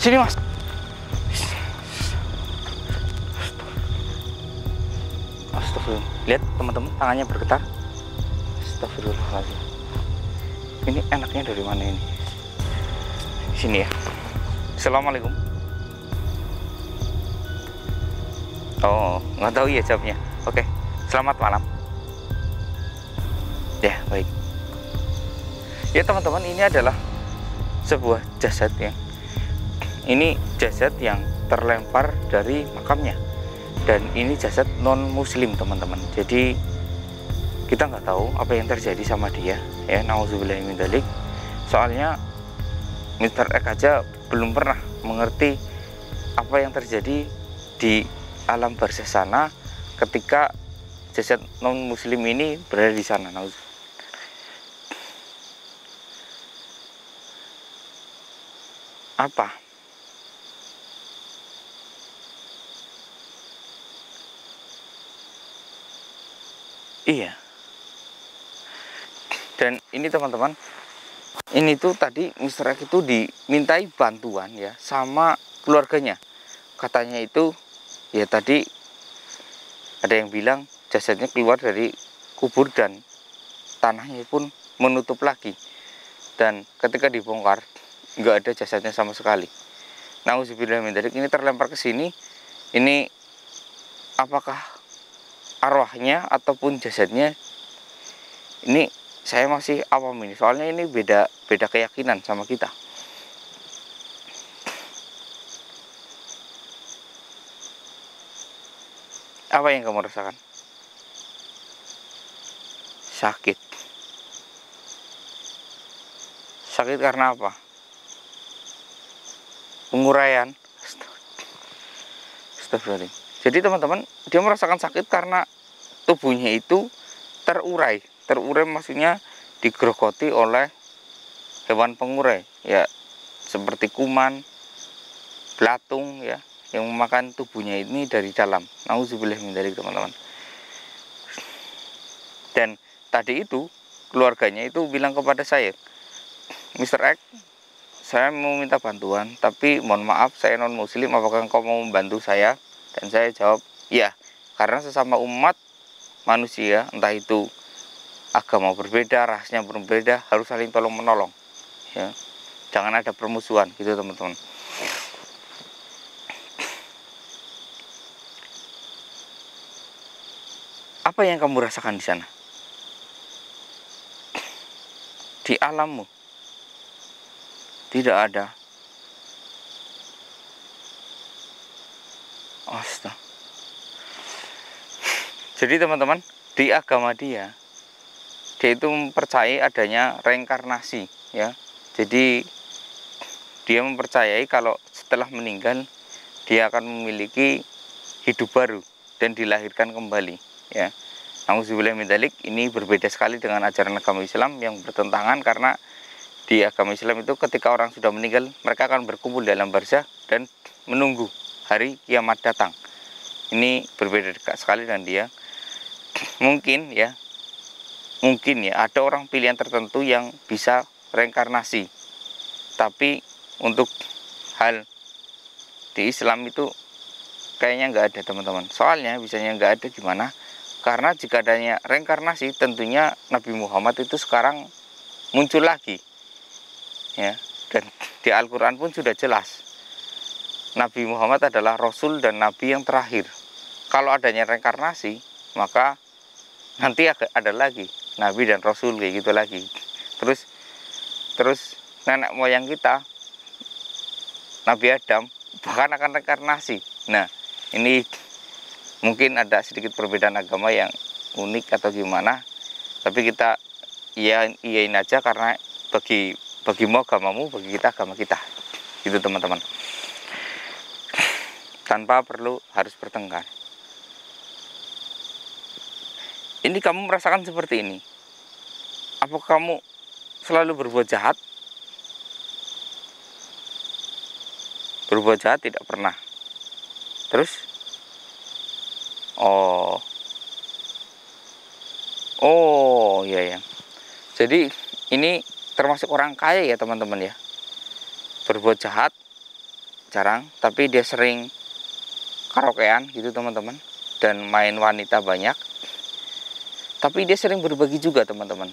Sini mas. Astagfirullah. Lihat teman-teman, tangannya bergetar. Astagfirullahaladzim. Ini enaknya dari mana ini? Sini ya. Assalamualaikum. Oh, nggak tahu ya jawabnya. Oke, selamat malam. Ya, baik. Ya teman-teman, ini adalah sebuah jasad ya. Ini jasad yang terlempar dari makamnya. Dan ini jasad non muslim teman-teman. Jadi kita nggak tahu apa yang terjadi sama dia ya, nauzubillahi min dzalik. Soalnya Mr. X aja belum pernah mengerti apa yang terjadi di alam barzah sana ketika jasad non muslim ini berada di sana. Apa? Iya. Dan ini teman-teman, ini tuh tadi Mr. X itu dimintai bantuan ya sama keluarganya. Katanya itu ya tadi ada yang bilang jasadnya keluar dari kubur dan tanahnya pun menutup lagi. Dan ketika dibongkar nggak ada jasadnya sama sekali. Nauzubillah min dzalik, ini terlempar ke sini. Ini apakah arwahnya ataupun jasadnya? Ini saya masih awam ini, soalnya ini beda keyakinan sama kita. Apa yang kamu rasakan? Sakit. Sakit karena apa? Penguraian. Astagfirullahaladzim. Jadi teman-teman, dia merasakan sakit karena tubuhnya itu terurai maksudnya digerogoti oleh hewan pengurai ya, seperti kuman, belatung ya, yang memakan tubuhnya ini dari dalam. Nauzubillah min dzalik teman-teman. Dan tadi itu keluarganya itu bilang kepada saya, Mr. X, saya mau minta bantuan, tapi mohon maaf saya non muslim, apakah engkau mau membantu saya? Dan saya jawab, ya, karena sesama umat manusia, entah itu agama berbeda, rasnya berbeda, harus saling tolong menolong ya. Jangan ada permusuhan gitu teman-teman. Apa yang kamu rasakan di sana? Di alammu tidak ada. Astaga. Jadi teman-teman, di agama dia itu mempercayai adanya reinkarnasi ya. Jadi dia mempercayai kalau setelah meninggal dia akan memiliki hidup baru dan dilahirkan kembali ya. Nauzubillah min dzalik, ini berbeda sekali dengan ajaran agama Islam yang bertentangan, karena di agama Islam itu ketika orang sudah meninggal, mereka akan berkumpul dalam barzah dan menunggu hari kiamat datang. Ini berbeda sekali dengan dia. Mungkin ya ada orang pilihan tertentu yang bisa reinkarnasi, tapi untuk hal di Islam itu kayaknya nggak ada teman-teman. Soalnya bisanya nggak ada gimana? Karena jika adanya reinkarnasi, tentunya Nabi Muhammad itu sekarang muncul lagi ya, dan di Al-Quran pun sudah jelas Nabi Muhammad adalah Rasul dan Nabi yang terakhir. Kalau adanya reinkarnasi, maka nanti ada lagi Nabi dan Rasul kayak gitu lagi. Terus nenek moyang kita, Nabi Adam, bahkan akan reinkarnasi. Nah, ini mungkin ada sedikit perbedaan agama yang unik atau gimana, tapi kita iyain aja, karena bagimu agamamu, bagi kita agama kita, gitu teman-teman, tanpa perlu harus bertengkar. Ini kamu merasakan seperti ini? Apakah kamu selalu berbuat jahat? Berbuat jahat tidak pernah. Terus? Oh iya ya. Jadi ini termasuk orang kaya ya teman-teman ya. Berbuat jahat jarang, tapi dia sering karaokean gitu teman-teman, dan main wanita banyak. Tapi dia sering berbagi juga teman-teman.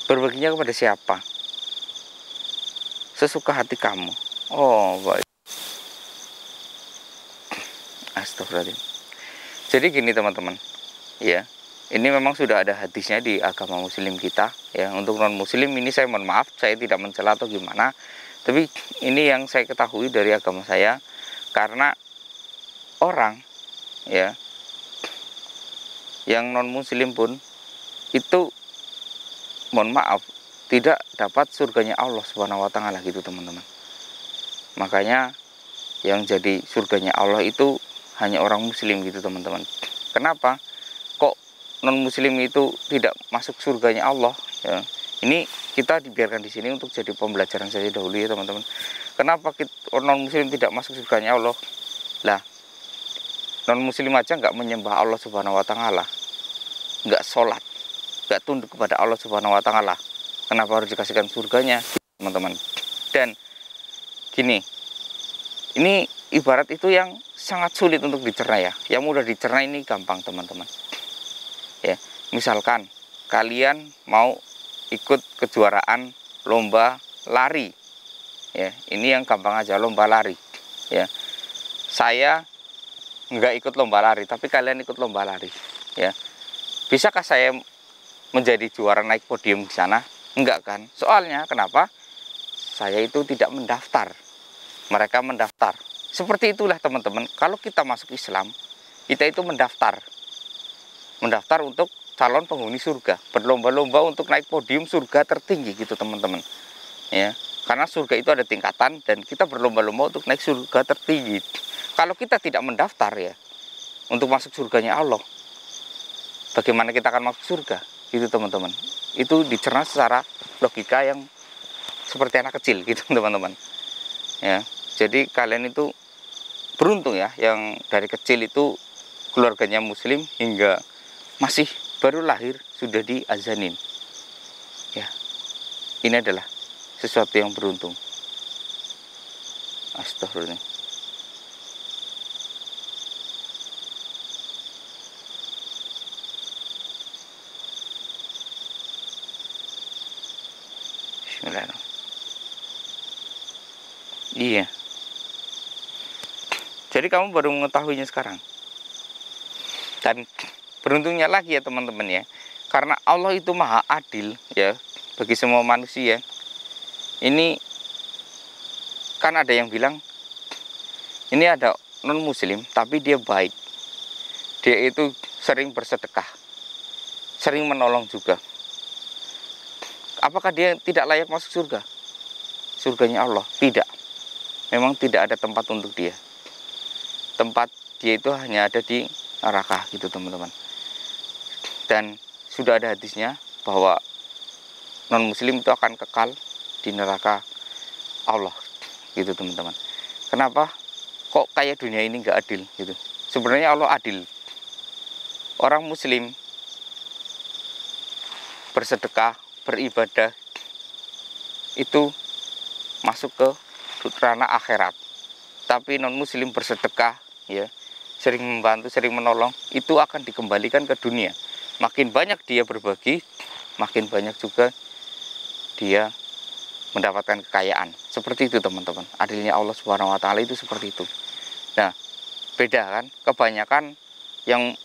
Berbaginya kepada siapa? Sesuka hati kamu. Oh, baik. Astagfirullahaladzim. Jadi gini teman-teman, ya, ini memang sudah ada hadisnya di agama muslim kita, ya. Untuk non muslim ini saya mohon maaf, saya tidak mencela atau gimana, tapi ini yang saya ketahui dari agama saya. Karena orang, ya, yang non muslim pun itu mohon maaf tidak dapat surganya Allah Subhanahu wa taala gitu teman-teman. Makanya yang jadi surganya Allah itu hanya orang muslim gitu teman-teman. Kenapa kok non muslim itu tidak masuk surganya Allah, ya? Ini kita dibiarkan di sini untuk jadi pembelajaran saja dahulu ya teman-teman. Kenapa non muslim tidak masuk surganya Allah? Lah, non muslim aja nggak menyembah Allah Subhanahu wa taala, nggak sholat, nggak tunduk kepada Allah Subhanahu wa taala, kenapa harus dikasihkan surganya teman-teman? Dan gini, ini ibarat itu yang sangat sulit untuk dicerna ya. Yang mudah dicerna ini gampang teman-teman, ya. Misalkan kalian mau ikut kejuaraan lomba lari, ya, ini yang gampang aja, lomba lari, ya. Saya nggak ikut lomba lari, tapi kalian ikut lomba lari, ya. Bisakah saya menjadi juara naik podium di sana? Enggak kan? Soalnya kenapa? Saya itu tidak mendaftar, mereka mendaftar. Seperti itulah teman-teman, kalau kita masuk Islam, kita itu mendaftar untuk calon penghuni surga, berlomba-lomba untuk naik podium surga tertinggi gitu teman-teman, ya. Karena surga itu ada tingkatan dan kita berlomba-lomba untuk naik surga tertinggi. Kalau kita tidak mendaftar ya untuk masuk surganya Allah, bagaimana kita akan masuk surga gitu teman-teman? Itu dicerna secara logika yang seperti anak kecil gitu teman-teman, ya. Jadi kalian itu beruntung ya, yang dari kecil itu keluarganya muslim hingga masih baru lahir sudah diazanin, ya. Ini adalah sesuatu yang beruntung. Astagfirullah. Bismillahirrahmanirrahim. Iya. Jadi kamu baru mengetahuinya sekarang. Dan beruntungnya lagi ya teman-teman ya, karena Allah itu maha adil ya bagi semua manusia. Ini kan ada yang bilang ini ada non muslim tapi dia baik, dia itu sering bersedekah, sering menolong juga. Apakah dia tidak layak masuk surga? Surganya Allah? Tidak. Memang tidak ada tempat untuk dia. Tempat dia itu hanya ada di neraka gitu teman-teman. Dan sudah ada hadisnya bahwa non muslim itu akan kekal di neraka Allah gitu teman-teman. Kenapa kok kayak dunia ini nggak adil gitu? Sebenarnya Allah adil. Orang muslim bersedekah, beribadah itu masuk ke ranah akhirat. Tapi non muslim bersedekah ya, sering membantu, sering menolong, itu akan dikembalikan ke dunia. Makin banyak dia berbagi, makin banyak juga dia mendapatkan kekayaan. Seperti itu teman-teman. Adilnya Allah Subhanahu wa taala itu seperti itu. Nah, beda kan? Kebanyakan yang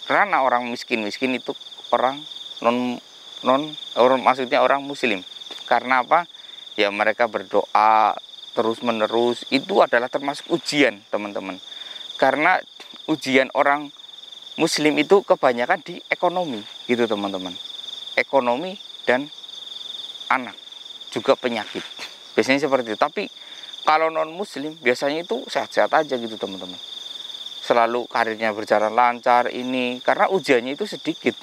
ranah orang miskin-miskin itu orang maksudnya orang muslim. Karena apa? Ya mereka berdoa terus-menerus, itu adalah termasuk ujian teman-teman. Karena ujian orang muslim itu kebanyakan di ekonomi gitu teman-teman. Ekonomi dan anak, juga penyakit. Biasanya seperti itu. Tapi kalau non muslim biasanya itu sehat-sehat aja gitu teman-teman. Selalu karirnya berjalan lancar ini, karena ujiannya itu sedikit.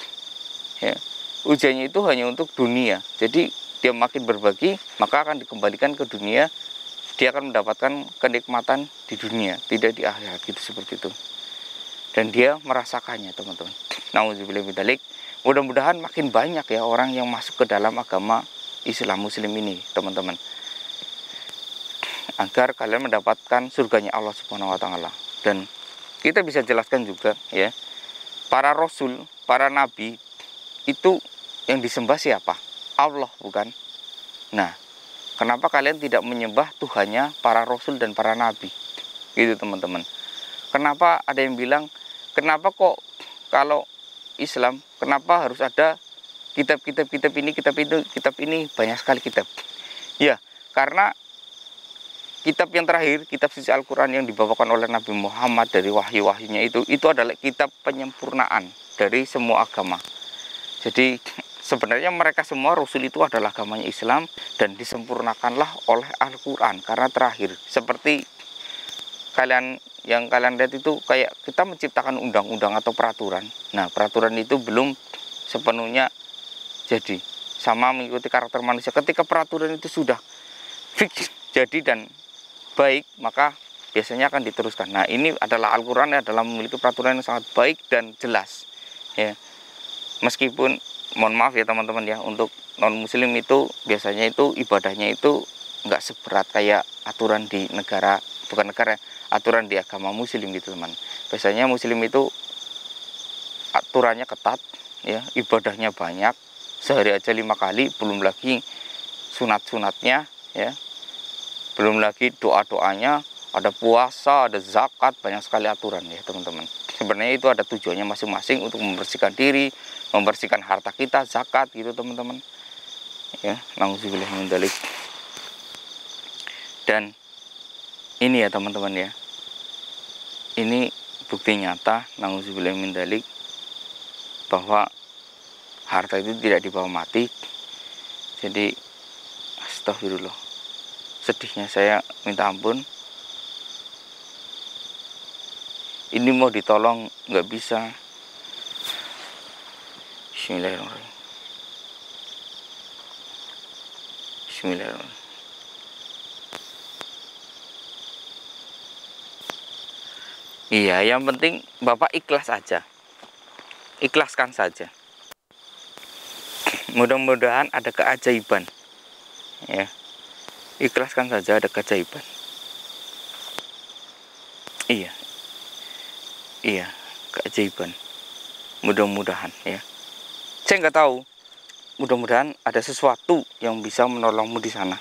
Ya. Ujiannya itu hanya untuk dunia. Jadi dia makin berbagi, maka akan dikembalikan ke dunia. Dia akan mendapatkan kenikmatan di dunia, tidak di akhirat gitu, seperti itu. Dan dia merasakannya teman-teman. Nauzubillah min dzalik. Mudah-mudahan makin banyak ya orang yang masuk ke dalam agama Islam Muslim ini, teman-teman, agar kalian mendapatkan surganya Allah Subhanahu wa taala. Dan kita bisa jelaskan juga ya, para rasul, para nabi itu yang disembah siapa? Allah, bukan? Nah, kenapa kalian tidak menyembah Tuhannya para rasul dan para nabi? Gitu, teman-teman. Kenapa ada yang bilang, kenapa kok kalau Islam, kenapa harus ada kitab ini, kitab ini, banyak sekali kitab. Ya, karena kitab yang terakhir, kitab suci Al-Quran yang dibawakan oleh Nabi Muhammad dari wahyu-wahyunya itu adalah kitab penyempurnaan dari semua agama. Jadi sebenarnya mereka semua Rasul itu adalah agamanya Islam, dan disempurnakanlah oleh Al-Quran karena terakhir. Seperti yang kalian lihat itu, kayak kita menciptakan undang-undang atau peraturan. Nah, peraturan itu belum sepenuhnya jadi sama mengikuti karakter manusia. Ketika peraturan itu sudah fix jadi dan baik, maka biasanya akan diteruskan. Nah, ini adalah Al-Quran adalah memiliki peraturan yang sangat baik dan jelas ya. Meskipun mohon maaf ya teman-teman ya, untuk non muslim itu biasanya itu ibadahnya itu nggak seberat kayak aturan di negara, bukan negara, aturan di agama muslim gitu teman. Biasanya muslim itu aturannya ketat ya, ibadahnya banyak, sehari aja 5 kali, belum lagi sunat-sunatnya ya, belum lagi doa-doanya, ada puasa, ada zakat, banyak sekali aturan ya teman-teman. Sebenarnya itu ada tujuannya masing-masing untuk membersihkan diri, membersihkan harta kita, zakat gitu teman-teman ya. Nauzubillah min dzalik. Dan ini ya teman-teman ya, ini bukti nyata, nauzubillah min dzalik, bahwa harta itu tidak dibawa mati. Jadi astagfirullah, sedihnya saya minta ampun. Ini mau ditolong nggak bisa. Bismillahirrahmanirrahim. Bismillahirrahmanirrahim. Iya, yang penting Bapak ikhlas aja, ikhlaskan saja. Mudah-mudahan ada keajaiban ya, ikhlaskan saja, ada keajaiban. Iya, keajaiban. Mudah-mudahan ya. Saya nggak tahu. Mudah-mudahan ada sesuatu yang bisa menolongmu di sana.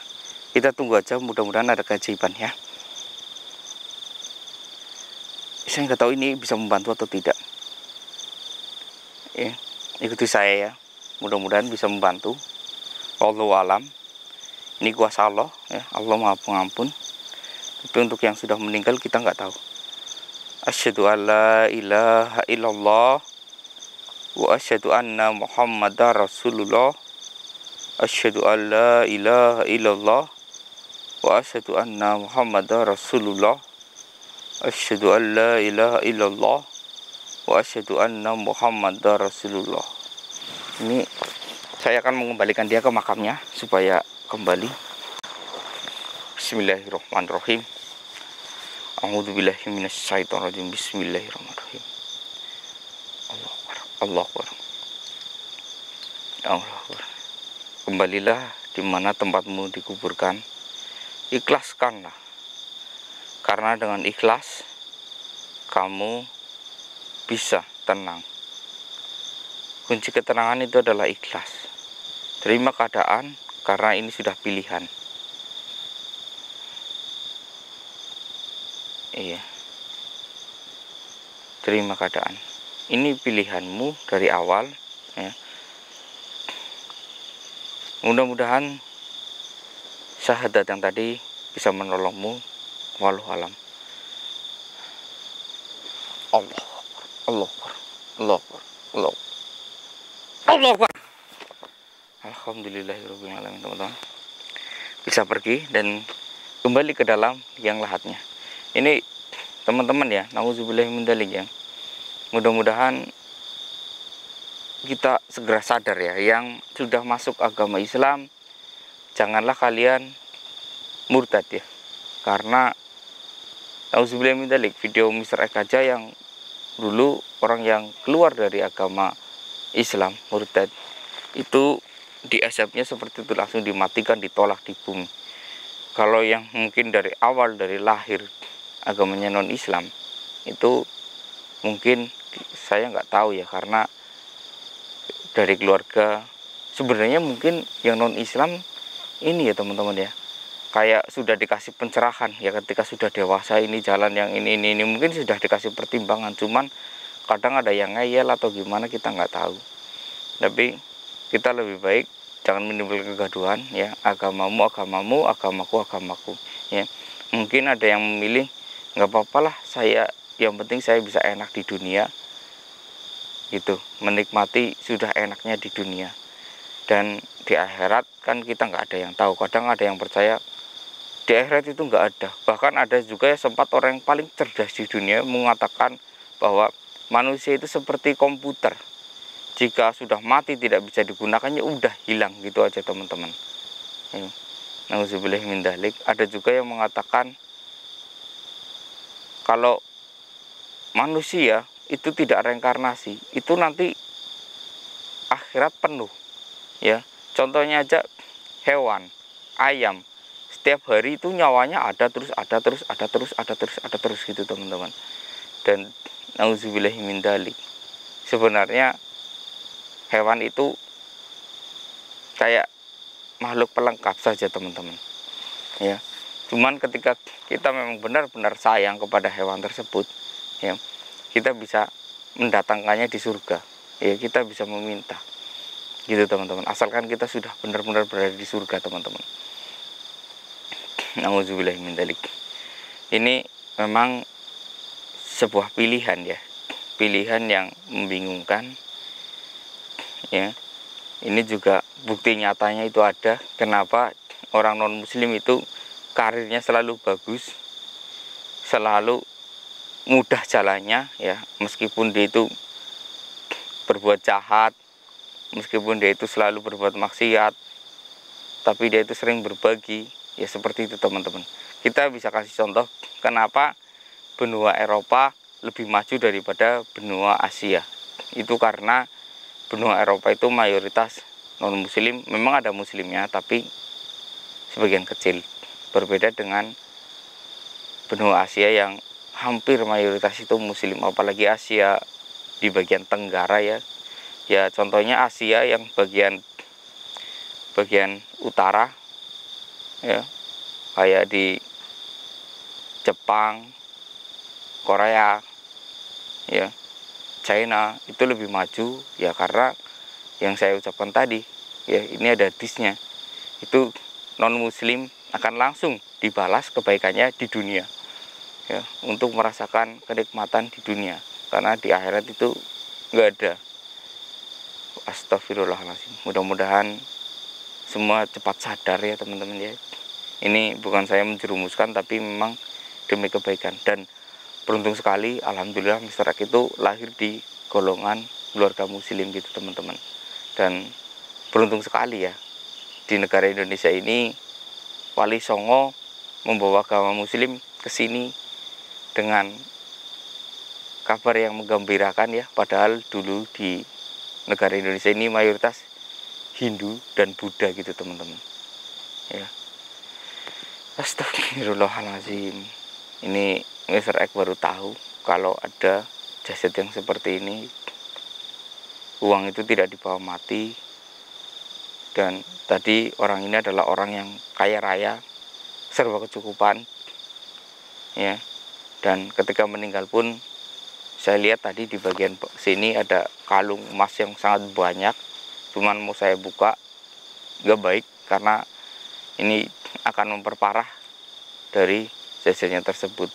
Kita tunggu aja. Mudah-mudahan ada keajaiban ya. Saya nggak tahu ini bisa membantu atau tidak. Ya, ikuti saya ya. Mudah-mudahan bisa membantu. Wallahu alam. Ini kuasa Allah ya. Allah Maha Pengampun. Tapi untuk yang sudah meninggal kita nggak tahu. Asyhadu alla ilaha illallah wa asyhadu anna Muhammadar Rasulullah. Asyhadu alla ilaha illallah wa asyhadu anna Muhammadar Rasulullah. Asyhadu alla ilaha illallah wa asyhadu anna Muhammadar Rasulullah. Ini saya akan mengembalikan dia ke makamnya supaya kembali. Bismillahirrahmanirrahim. A'udzubillahi minasyaitonirrajim. Bismillahirrahmanirrahim. Allahu Akbar. Allahu Akbar. Kembalilah di mana tempatmu dikuburkan. Ikhlaskanlah. Karena dengan ikhlas kamu bisa tenang. Kunci ketenangan itu adalah ikhlas. Terima keadaan karena ini sudah pilihan. Iya. Terima keadaan. Ini pilihanmu dari awal ya. Mudah-mudahan syahadat yang tadi bisa menolongmu. Wallahu alam. Allah Akbar. Allah Akbar. Allah Akbar. Alhamdulillahirabbil alamin, teman-teman. Bisa pergi dan kembali ke dalam liang lahatnya. Ini teman-teman ya, nauzubillahi min dzalik ya. Mudah-mudahan kita segera sadar ya, yang sudah masuk agama Islam, janganlah kalian murtad ya. Karena nauzubillahi min dzalik, video Mr. X aja yang dulu orang yang keluar dari agama Islam, murtad, itu diazabnya seperti itu, langsung dimatikan, ditolak di bumi. Kalau yang mungkin dari awal, dari lahir agamanya non Islam, itu mungkin saya nggak tahu ya, karena dari keluarga sebenarnya mungkin yang non Islam ini ya teman-teman ya, kayak sudah dikasih pencerahan ya, ketika sudah dewasa ini jalan yang ini mungkin sudah dikasih pertimbangan, cuman kadang ada yang ngeyel atau gimana kita nggak tahu. Tapi kita lebih baik jangan menimbulkan kegaduhan ya, agamamu agamamu, agamaku agamaku ya. Mungkin ada yang memilih nggak apa-apalah, saya yang penting saya bisa enak di dunia gitu, menikmati sudah enaknya di dunia, dan di akhirat kan kita nggak ada yang tahu. Kadang ada yang percaya di akhirat itu nggak ada. Bahkan ada juga ya, sempat orang yang paling cerdas di dunia mengatakan bahwa manusia itu seperti komputer, jika sudah mati tidak bisa digunakannya udah hilang gitu aja teman-teman. Nauzubillah min dzalik. Ada juga yang mengatakan kalau manusia itu tidak reinkarnasi, itu nanti akhirat penuh ya. Contohnya aja hewan, ayam, setiap hari itu nyawanya ada terus gitu teman-teman. Dan nauzubillah min dzalik, sebenarnya hewan itu kayak makhluk pelengkap saja teman-teman ya. Cuman ketika kita memang benar-benar sayang kepada hewan tersebut ya, kita bisa mendatangkannya di surga ya, kita bisa meminta gitu teman-teman, asalkan kita sudah benar-benar berada di surga teman-teman. Nauzubillah min dzalik. Ini memang sebuah pilihan ya, pilihan yang membingungkan ya. Ini juga bukti nyatanya itu ada, kenapa orang non muslim itu karirnya selalu bagus, selalu mudah jalannya ya, meskipun dia itu berbuat jahat, meskipun dia itu selalu berbuat maksiat, tapi dia itu sering berbagi ya, seperti itu teman-teman. Kita bisa kasih contoh kenapa benua Eropa lebih maju daripada benua Asia. Itu karena benua Eropa itu mayoritas non muslim, memang ada muslimnya tapi sebagian kecil, berbeda dengan benua Asia yang hampir mayoritas itu muslim, apalagi Asia di bagian tenggara ya. Ya contohnya Asia yang bagian utara ya, kayak di Jepang, Korea ya, China, itu lebih maju ya, karena yang saya ucapkan tadi ya, ini ada hadisnya, itu non muslim akan langsung dibalas kebaikannya di dunia ya, untuk merasakan kenikmatan di dunia, karena di akhirat itu nggak ada. Astagfirullahaladzim. Mudah-mudahan semua cepat sadar ya teman-teman ya. Ini bukan saya menjerumuskan, tapi memang demi kebaikan. Dan beruntung sekali, alhamdulillah Mr. X itu lahir di golongan keluarga muslim gitu teman-teman. Dan beruntung sekali ya, di negara Indonesia ini Wali Songo membawa agama muslim ke sini dengan kabar yang menggembirakan ya, padahal dulu di negara Indonesia ini mayoritas Hindu dan Buddha gitu teman-teman ya. Astagfirullahaladzim. Ini Mr. X baru tahu kalau ada jasad yang seperti ini. Uang itu tidak dibawa mati, dan tadi orang ini adalah orang yang kaya raya, serba kecukupan ya. Dan ketika meninggal pun saya lihat tadi di bagian sini ada kalung emas yang sangat banyak, cuman mau saya buka nggak baik karena ini akan memperparah dari jasadnya tersebut.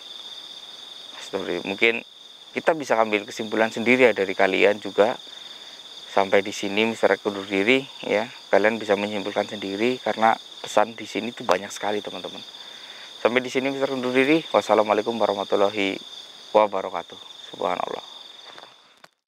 Mungkin kita bisa ambil kesimpulan sendiri ya dari kalian juga. Sampai di sini Mr. X undur diri ya, kalian bisa menyimpulkan sendiri karena pesan di sini tuh banyak sekali teman-teman. Sampai di sini Mr. undur diri. Wassalamualaikum warahmatullahi wabarakatuh. Subhanallah.